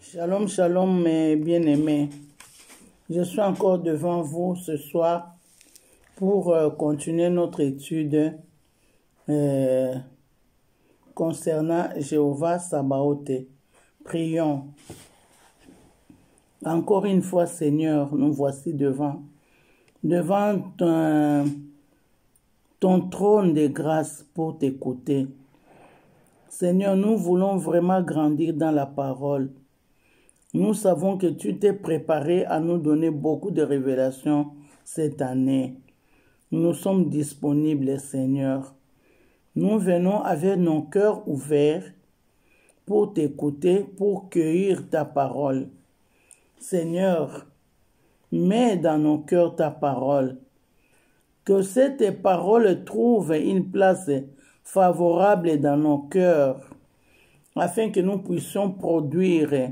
Shalom, shalom, mes bien-aimés. Je suis encore devant vous ce soir pour continuer notre étude concernant Jéhovah Sabaoth. Prions. Encore une fois, Seigneur, nous voici devant ton trône de grâce pour t'écouter. Seigneur, nous voulons vraiment grandir dans la parole. Nous savons que tu t'es préparé à nous donner beaucoup de révélations cette année. Nous sommes disponibles, Seigneur. Nous venons avec nos cœurs ouverts pour t'écouter, pour cueillir ta parole. Seigneur, mets dans nos cœurs ta parole. Que cette parole trouve une place favorable dans nos cœurs, afin que nous puissions produire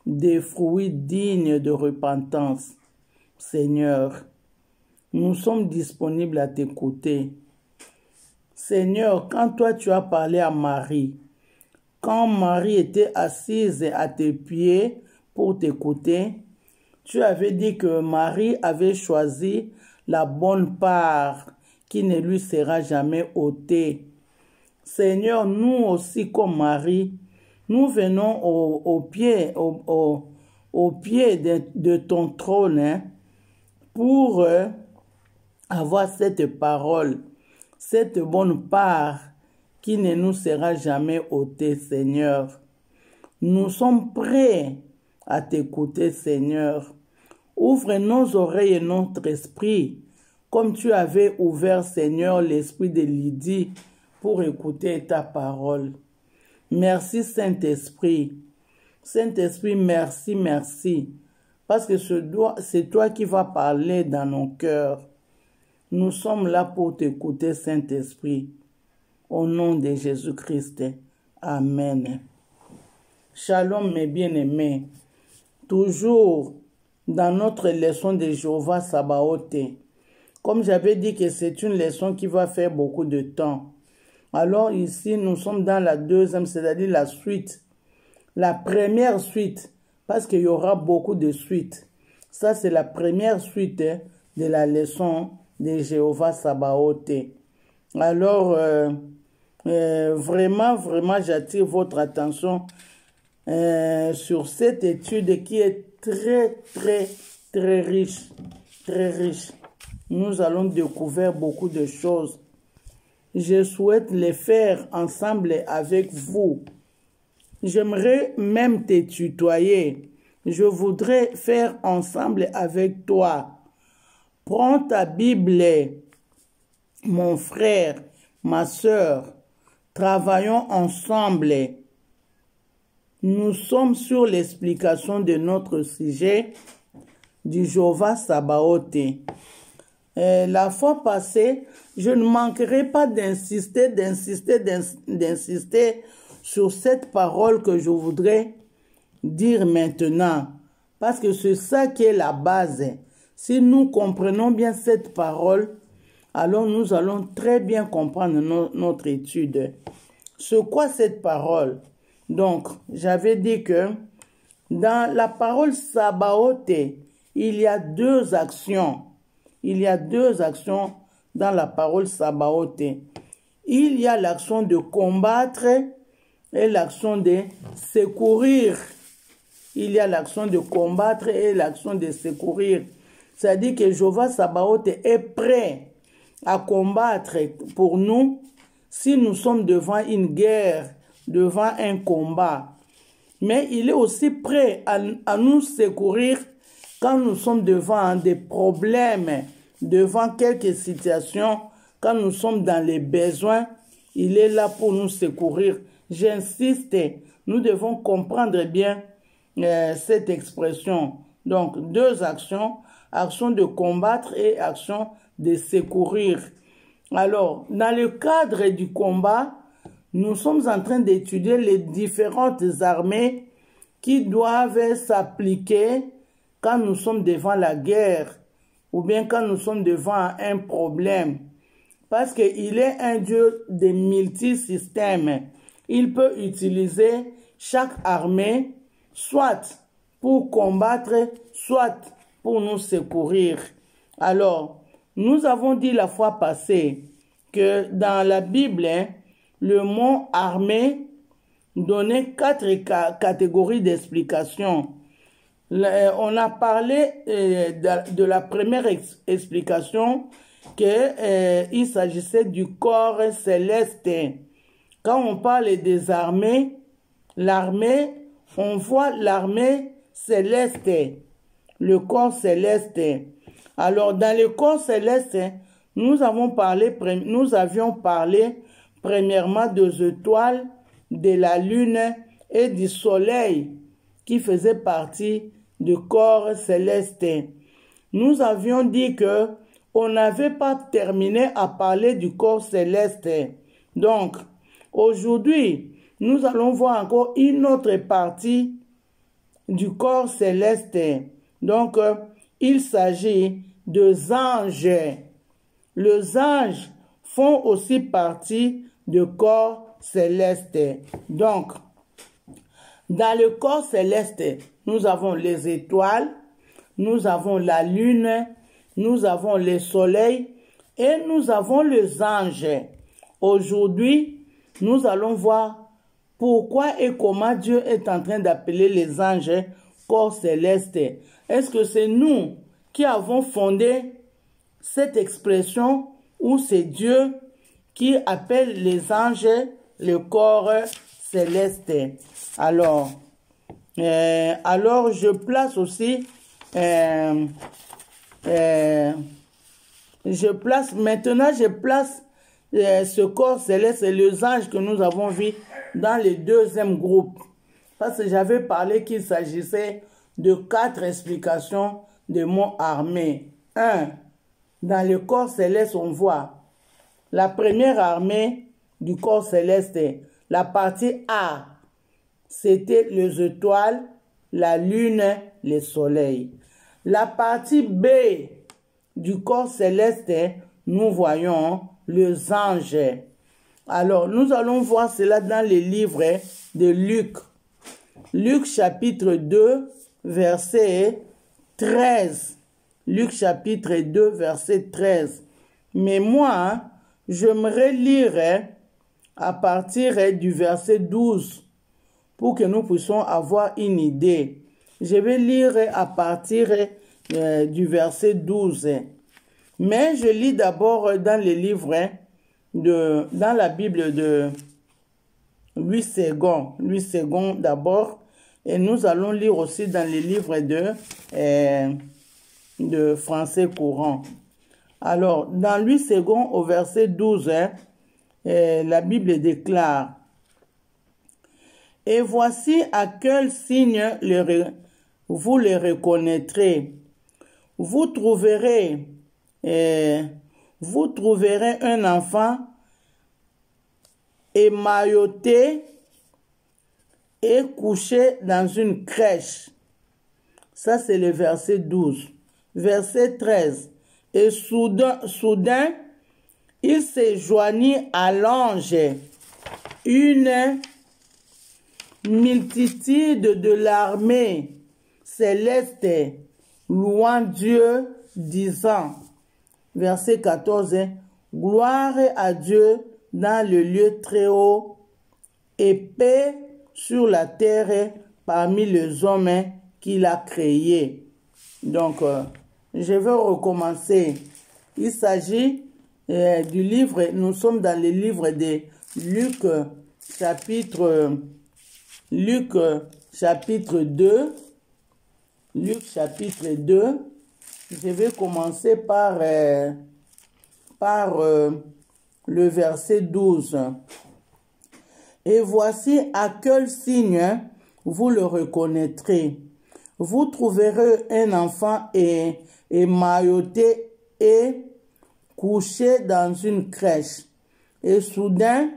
des fruits dignes de repentance. Seigneur, nous sommes disponibles à t'écouter. Seigneur, quand toi tu as parlé à Marie, quand Marie était assise à tes pieds pour t'écouter, tu avais dit que Marie avait choisi la bonne part qui ne lui sera jamais ôtée. Seigneur, nous aussi comme Marie, nous venons au pied de ton trône pour avoir cette parole, cette bonne part qui ne nous sera jamais ôtée, Seigneur. Nous sommes prêts à t'écouter, Seigneur. Ouvre nos oreilles et notre esprit, comme tu avais ouvert, Seigneur, l'esprit de Lydie pour écouter ta parole. Merci, Saint-Esprit. Saint-Esprit, merci, merci. Parce que c'est toi qui vas parler dans nos cœurs. Nous sommes là pour t'écouter, Saint-Esprit. Au nom de Jésus-Christ. Amen. Shalom, mes bien-aimés. Toujours dans notre leçon de Jéhovah Sabaoth. Comme j'avais dit que c'est une leçon qui va faire beaucoup de temps. Alors ici, nous sommes dans la deuxième, c'est-à-dire la suite. La première suite, parce qu'il y aura beaucoup de suites. Ça, c'est la première suite de la leçon de Jéhovah Sabaoth. Alors, vraiment, j'attire votre attention sur cette étude qui est très riche. Très riche. Nous allons découvrir beaucoup de choses. Je souhaite les faire ensemble avec vous. J'aimerais même te tutoyer. Je voudrais faire ensemble avec toi. Prends ta Bible, mon frère, ma sœur. Travaillons ensemble. Nous sommes sur l'explication de notre sujet du Jéhovah Sabaoth. La fois passée, je ne manquerai pas d'insister sur cette parole que je voudrais dire maintenant. Parce que c'est ça qui est la base. Si nous comprenons bien cette parole, alors nous allons très bien comprendre notre étude. C'est quoi cette parole? Donc, j'avais dit que dans la parole Sabaoth, il y a deux actions. Il y a deux actions dans la parole Sabaoth. Il y a l'action de combattre et l'action de secourir. Il y a l'action de combattre et l'action de secourir. C'est-à-dire que Jéhovah Sabaoth est prêt à combattre pour nous si nous sommes devant une guerre, devant un combat. Mais il est aussi prêt à nous secourir quand nous sommes devant des problèmes, devant quelques situations, quand nous sommes dans les besoins, il est là pour nous secourir. J'insiste, nous devons comprendre bien cette expression. Donc, deux actions, action de combattre et action de secourir. Alors, dans le cadre du combat, nous sommes en train d'étudier les différentes armées qui doivent s'appliquer quand nous sommes devant la guerre ou bien quand nous sommes devant un problème. Parce qu'il est un Dieu de multisystèmes. Il peut utiliser chaque armée soit pour combattre, soit pour nous secourir. Alors, nous avons dit la fois passée que dans la Bible, le mot armée donnait 4 catégories d'explications. On a parlé de la première explication qu'il s'agissait du corps céleste. Quand on parle des armées, l'armée, on voit l'armée céleste, le corps céleste. Alors, dans le corps céleste, nous avions parlé premièrement des étoiles, de la lune et du soleil qui faisaient partie du corps céleste. Nous avions dit que on n'avait pas terminé à parler du corps céleste. Donc, aujourd'hui, nous allons voir encore une autre partie du corps céleste. Donc, il s'agit des anges. Les anges font aussi partie du corps céleste. Donc, dans le corps céleste, nous avons les étoiles, nous avons la lune, nous avons le soleil et nous avons les anges. Aujourd'hui, nous allons voir pourquoi et comment Dieu est en train d'appeler les anges corps céleste. Est-ce que c'est nous qui avons fondé cette expression ou c'est Dieu qui appelle les anges le corps céleste? Alors, je place aussi, je place ce corps céleste et les anges que nous avons vus dans le deuxième groupe. Parce que j'avais parlé qu'il s'agissait de 4 explications de mots armée. 1. Dans le corps céleste, on voit la première armée du corps céleste. La partie A, c'était les étoiles, la lune, le soleil. La partie B du corps céleste, nous voyons les anges. Alors, nous allons voir cela dans les livres de Luc. Luc chapitre 2, verset 13. Luc chapitre 2, verset 13. Mais moi, j'aimerais lire à partir du verset 12 pour que nous puissions avoir une idée. Je vais lire à partir du verset 12. Mais je lis d'abord dans les livres dans la Bible de Louis II. Louis II d'abord. Et nous allons lire aussi dans les livres de français courant. Alors, dans Louis II, au verset 12, la Bible déclare: « Et voici à quel signe vous les reconnaîtrez. Vous trouverez un enfant émailloté et couché dans une crèche. » Ça, c'est le verset 12. Verset 13. « Et soudain, il se joignit à l'ange une multitude de l'armée céleste, louant Dieu, disant, verset 14, « Gloire à Dieu dans le lieu très haut, et paix sur la terre parmi les hommes qu'il a créés. » Donc, je vais recommencer. Il s'agit du livre, nous sommes dans le livre de Luc, chapitre 2. Luc, chapitre 2. Je vais commencer par le verset 12. « Et voici à quel signe vous le reconnaîtrez. Vous trouverez un enfant émailloté et couché dans une crèche. Et soudain,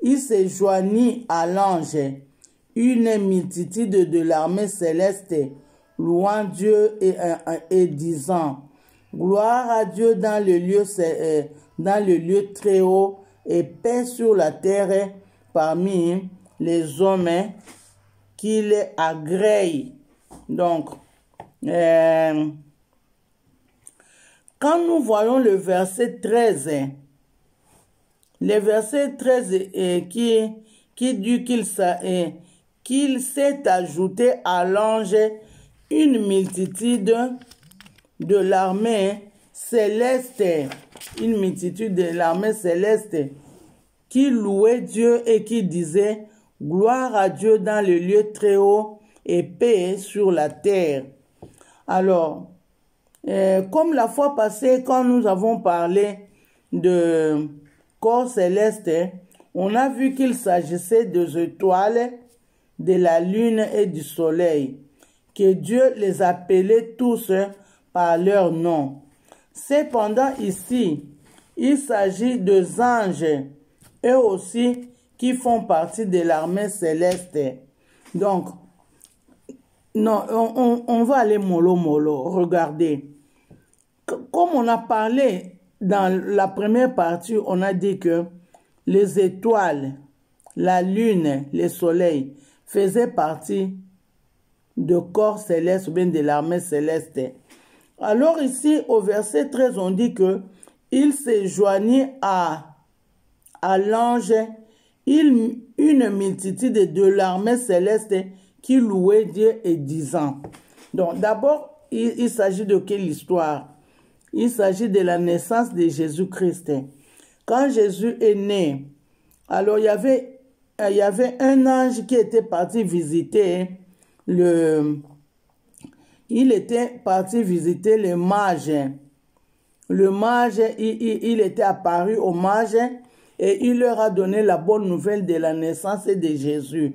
il se joignit à l'ange, une multitude de l'armée céleste, louant Dieu et disant, gloire à Dieu dans le lieu très haut, et paix sur la terre parmi les hommes qu'il agrée. Donc, quand nous voyons le verset 13, le verset 13 qui dit qu'il s'est ajouté à l'ange une multitude de l'armée céleste, une multitude de l'armée céleste qui louait Dieu et qui disait « Gloire à Dieu dans le lieu très haut et paix sur la terre ». Alors, comme la fois passée, quand nous avons parlé de corps céleste, on a vu qu'il s'agissait des étoiles, de la lune et du soleil, que Dieu les appelait tous par leur nom. Cependant, ici, il s'agit des anges, eux aussi, qui font partie de l'armée céleste. Donc, non, on va aller mollo. Regardez. Comme on a parlé dans la première partie, on a dit que les étoiles, la lune, le soleil faisaient partie de corps céleste ou bien de l'armée céleste. Alors ici, au verset 13, on dit que il s'est joigné à l'ange, une multitude de l'armée céleste qui louait Dieu et disant. Donc d'abord, il s'agit de quelle histoire? Il s'agit de la naissance de Jésus-Christ. Quand Jésus est né, alors il y avait un ange qui était parti visiter il était parti visiter les mages. Le mage, il était apparu aux mages et il leur a donné la bonne nouvelle de la naissance de Jésus.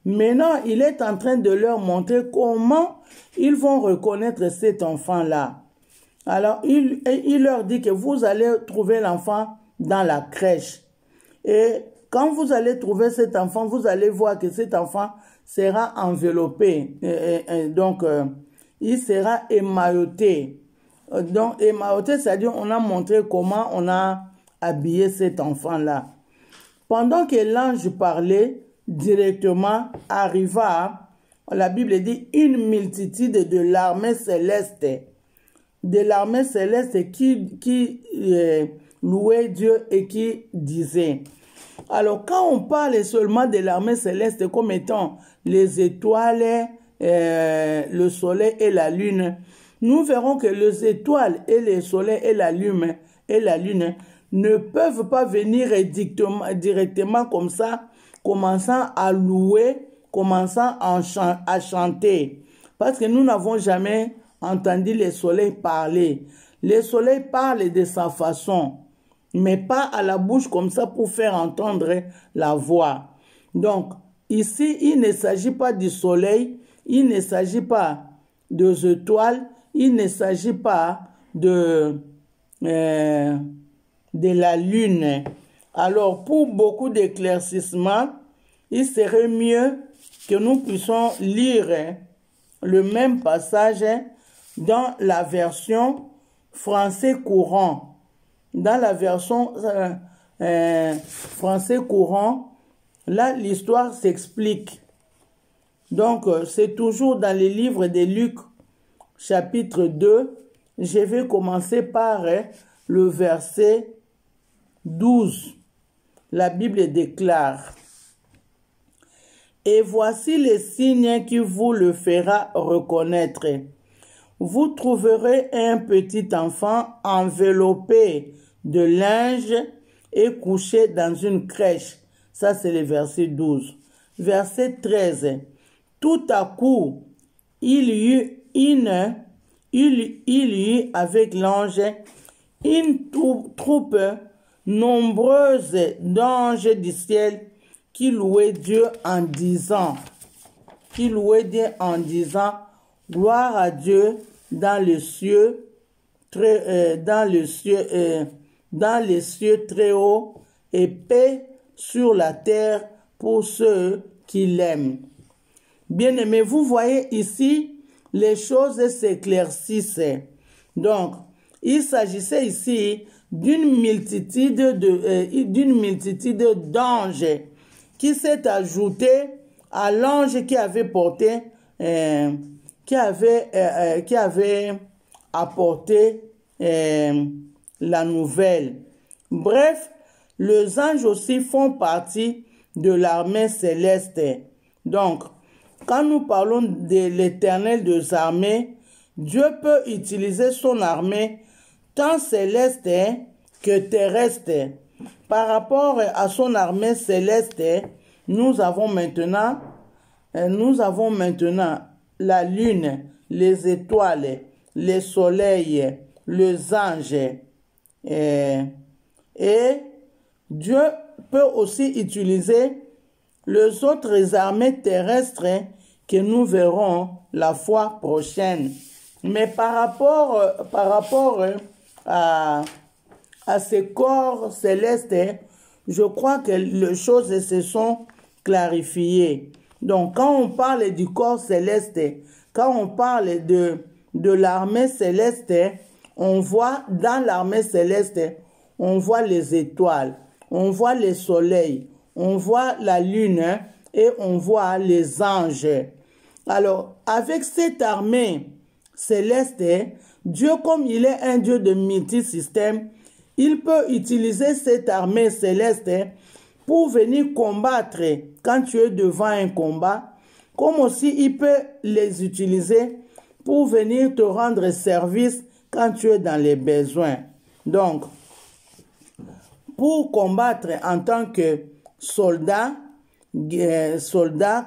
Maintenant, il est en train de leur montrer comment ils vont reconnaître cet enfant-là. Alors, il leur dit que vous allez trouver l'enfant dans la crèche. Et quand vous allez trouver cet enfant, vous allez voir que cet enfant sera enveloppé. Donc, il sera émailloté. Donc, émailloté, c'est-à-dire on a montré comment on a habillé cet enfant-là. Pendant que l'ange parlait, directement arriva, la Bible dit, une multitude de l'armée céleste. De l'armée céleste qui louait Dieu et qui disait. Alors, quand on parle seulement de l'armée céleste comme étant les étoiles, le soleil et la lune, nous verrons que les étoiles et le soleil et la lune ne peuvent pas venir directement comme ça, commençant à louer, commençant à chanter. Parce que nous n'avons jamais entendu le soleil parler. Le soleil parle de sa façon, mais pas à la bouche comme ça pour faire entendre la voix. Donc, ici, il ne s'agit pas du soleil, il ne s'agit pas des étoiles, il ne s'agit pas de la lune. Alors, pour beaucoup d'éclaircissements, il serait mieux que nous puissions lire le même passage dans la version français courant. Dans la version français courant, là, l'histoire s'explique. Donc, c'est toujours dans les livres de Luc, chapitre 2. Je vais commencer par le verset 12. La Bible déclare: « Et voici les signes qui vous le fera reconnaître. Vous trouverez un petit enfant enveloppé de linge et couché dans une crèche. » Ça, c'est le verset 12. Verset 13. « Tout à coup, il y eut avec l'ange une troupe nombreuse d'anges du ciel qui louaient Dieu en disant, gloire à Dieu dans les cieux très hauts et paix sur la terre pour ceux qui l'aiment. » Bien-aimés, vous voyez ici, les choses s'éclaircissent. Donc, il s'agissait ici d'une multitude d'anges qui s'est ajoutée à l'ange qui avait porté, qui avait apporté la nouvelle. Bref, les anges aussi font partie de l'armée céleste. Donc, quand nous parlons de l'Éternel des armées, Dieu peut utiliser son armée tant céleste que terrestre. Par rapport à son armée céleste, nous avons maintenant la lune, les étoiles, les soleils, les anges. Et Dieu peut aussi utiliser les autres armées terrestres que nous verrons la fois prochaine. Mais par rapport à ces corps célestes, je crois que les choses se sont clarifiées. Donc, quand on parle du corps céleste, quand on parle de l'armée céleste, on voit dans l'armée céleste, on voit les étoiles, on voit les soleils, on voit la lune et on voit les anges. Alors, avec cette armée céleste, Dieu, comme il est un Dieu de multisystème, il peut utiliser cette armée céleste pour venir combattre quand tu es devant un combat, comme aussi il peut les utiliser pour venir te rendre service quand tu es dans les besoins. Donc, pour combattre en tant que soldat,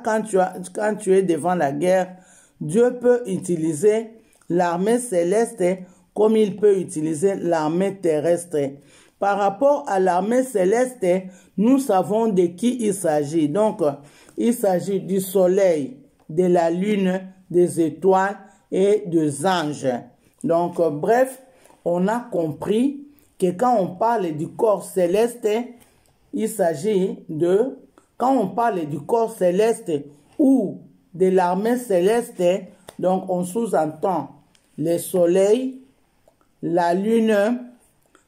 quand tu es devant la guerre, Dieu peut utiliser l'armée céleste comme il peut utiliser l'armée terrestre. Par rapport à l'armée céleste, nous savons de qui il s'agit. Donc, il s'agit du soleil, de la lune, des étoiles et des anges. Donc, bref, on a compris que quand on parle du corps céleste, il s'agit de... Quand on parle du corps céleste ou de l'armée céleste, donc on sous-entend le soleil, la lune,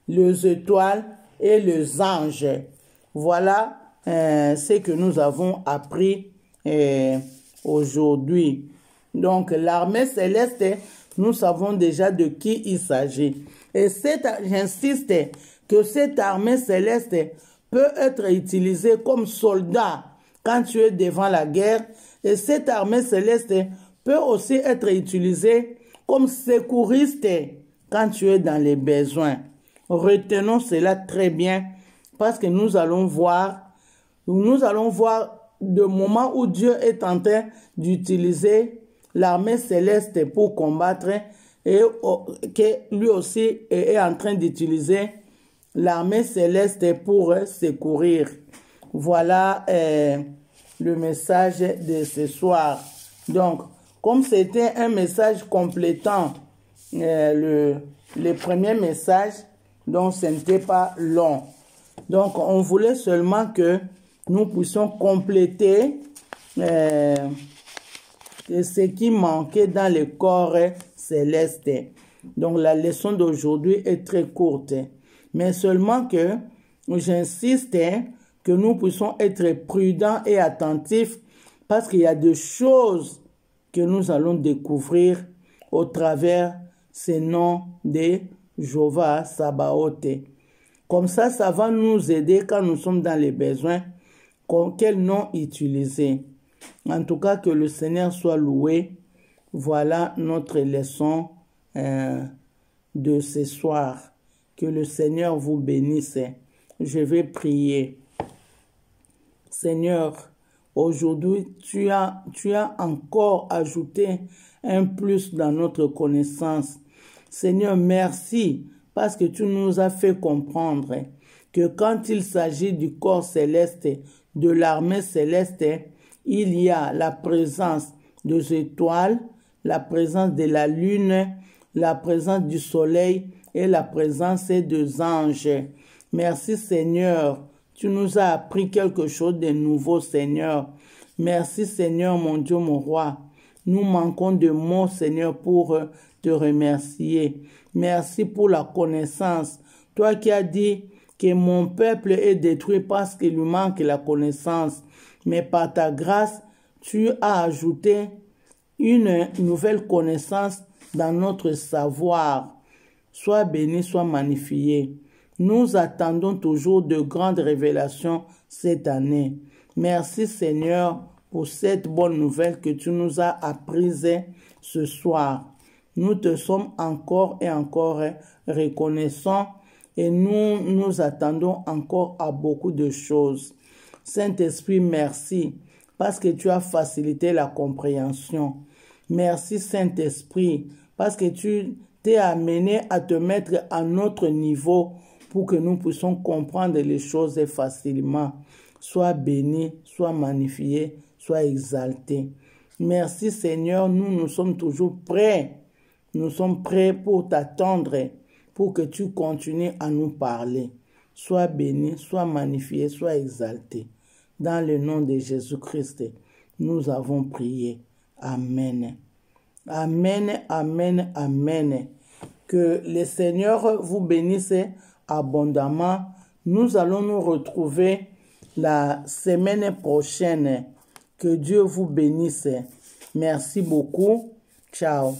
les étoiles et les anges. Voilà ce que nous avons appris aujourd'hui. Donc l'armée céleste, nous savons déjà de qui il s'agit. Et j'insiste que cette armée céleste peut être utilisée comme soldat quand tu es devant la guerre. Et cette armée céleste peut aussi être utilisée comme secouriste quand tu es dans les besoins. Retenons cela très bien parce que nous allons voir le moment où Dieu est en train d'utiliser l'armée céleste pour combattre et que lui aussi est en train d'utiliser l'armée céleste pour secourir. Voilà le message de ce soir. Donc, comme c'était un message complétant le premier message, donc ce n'était pas long. Donc, on voulait seulement que nous puissions compléter ce qui manquait dans le corps céleste. Donc, la leçon d'aujourd'hui est très courte. Mais seulement que j'insiste que nous puissions être prudents et attentifs parce qu'il y a des choses que nous allons découvrir au travers ces noms de Jéhovah Sabaoth. Comme ça va nous aider quand nous sommes dans les besoins. Quel nom utiliser? En tout cas, que le Seigneur soit loué. Voilà notre leçon de ce soir. Que le Seigneur vous bénisse. Je vais prier. Seigneur, aujourd'hui, tu as encore ajouté un plus dans notre connaissance. Seigneur, merci parce que tu nous as fait comprendre que quand il s'agit du corps céleste, de l'armée céleste, il y a la présence des étoiles, la présence de la lune, la présence du soleil et la présence des anges. Merci Seigneur, tu nous as appris quelque chose de nouveau Seigneur. Merci Seigneur mon Dieu, mon roi. Nous manquons de mots Seigneur pour te remercier. Merci pour la connaissance. Toi qui as dit que mon peuple est détruit parce qu'il lui manque la connaissance. Mais par ta grâce, tu as ajouté une nouvelle connaissance dans notre savoir. Sois béni, sois magnifié. Nous attendons toujours de grandes révélations cette année. Merci Seigneur pour cette bonne nouvelle que tu nous as apprise ce soir. Nous te sommes encore et encore reconnaissants et nous attendons encore à beaucoup de choses. Saint-Esprit, merci parce que tu as facilité la compréhension. Merci Saint-Esprit parce que tu t'es amené à te mettre à notre niveau pour que nous puissions comprendre les choses facilement. Sois béni, sois magnifié, sois exalté. Merci Seigneur, nous sommes toujours prêts. Nous sommes prêts pour t'attendre, pour que tu continues à nous parler. Sois béni, sois magnifié, sois exalté. Dans le nom de Jésus-Christ, nous avons prié. Amen. Amen, amen, amen. Que le Seigneur vous bénisse abondamment. Nous allons nous retrouver la semaine prochaine. Que Dieu vous bénisse. Merci beaucoup. Ciao.